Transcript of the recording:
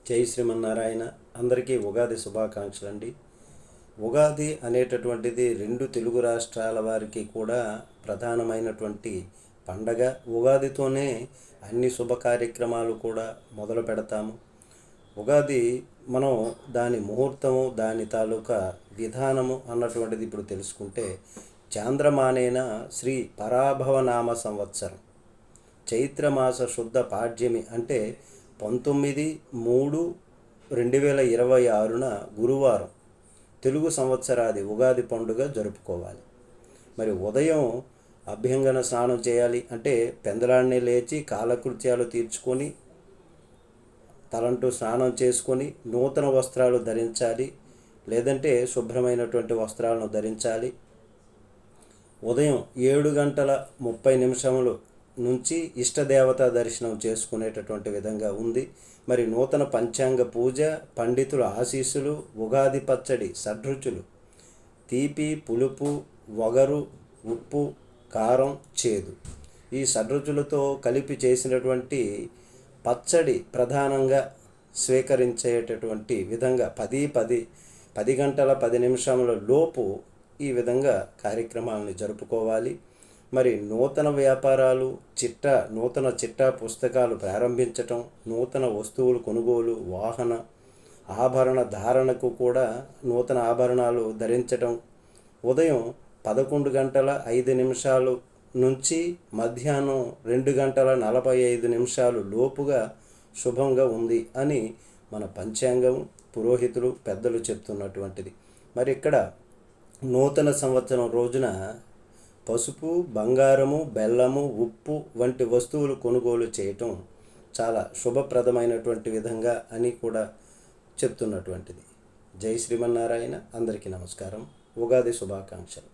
జై శ్రీమన్నారాయణ. అందరికీ ఉగాది శుభాకాంక్షలు అండి. ఉగాది అనేటటువంటిది రెండు తెలుగు రాష్ట్రాల వారికి కూడా ప్రధానమైనటువంటి పండగ. ఉగాదితోనే అన్ని శుభ కార్యక్రమాలు కూడా మొదలు పెడతాము. ఉగాది మనం దాని ముహూర్తము, దాని తాలూకా విధానము అన్నటువంటిది ఇప్పుడు తెలుసుకుంటే, చాంద్రమానేన శ్రీ పరాభవనామ సంవత్సరం చైత్రమాస శుద్ధ పాడ్యమి అంటే 19/3/2026 గురువారం తెలుగు సంవత్సరాది ఉగాది పండుగ జరుపుకోవాలి. మరి ఉదయం అభ్యంగన స్నానం చేయాలి. అంటే పెందలాన్నే లేచి కాలకృత్యాలు తీర్చుకొని తలంటూ స్నానం చేసుకొని నూతన వస్త్రాలు ధరించాలి, లేదంటే శుభ్రమైనటువంటి వస్త్రాలను ధరించాలి. ఉదయం 7:30 నుంచి ఇష్టదేవతా దర్శనం చేసుకునేటటువంటి విధంగా ఉంది. మరి నూతన పంచాంగ పూజ, పండితుల ఆశీస్సులు, ఉగాది పచ్చడి, షడ్రుచులు, తీపి, పులుపు, వగరు, ఉప్పు, కారం, చేదు, ఈ షడ్రుచులతో కలిపి చేసినటువంటి పచ్చడి ప్రధానంగా స్వీకరించేటటువంటి విధంగా 10:10 లోపు ఈ విధంగా కార్యక్రమాలను జరుపుకోవాలి. మరి నూతన వ్యాపారాలు, నూతన చిట్టా పుస్తకాలు ప్రారంభించటం, నూతన వస్తువులు కొనుగోలు, వాహన ఆభరణ ధారణకు కూడా నూతన ఆభరణాలు ధరించటం ఉదయం 11:05 నుంచి మధ్యాహ్నం 2:45 లోపుగా శుభంగా ఉంది అని మన పంచాంగం, పురోహితులు, పెద్దలు చెప్తున్నటువంటిది. మరి ఇక్కడ నూతన సంవత్సరం రోజున పసుపు, బంగారము, బెల్లము, ఉప్పు వంటి వస్తువులు కొనుగోలు చేయటం చాలా శుభప్రదమైనటువంటి విధంగా అని కూడా చెప్తున్నటువంటిది. జై శ్రీమన్నారాయణ. అందరికీ నమస్కారం. ఉగాది శుభాకాంక్షలు.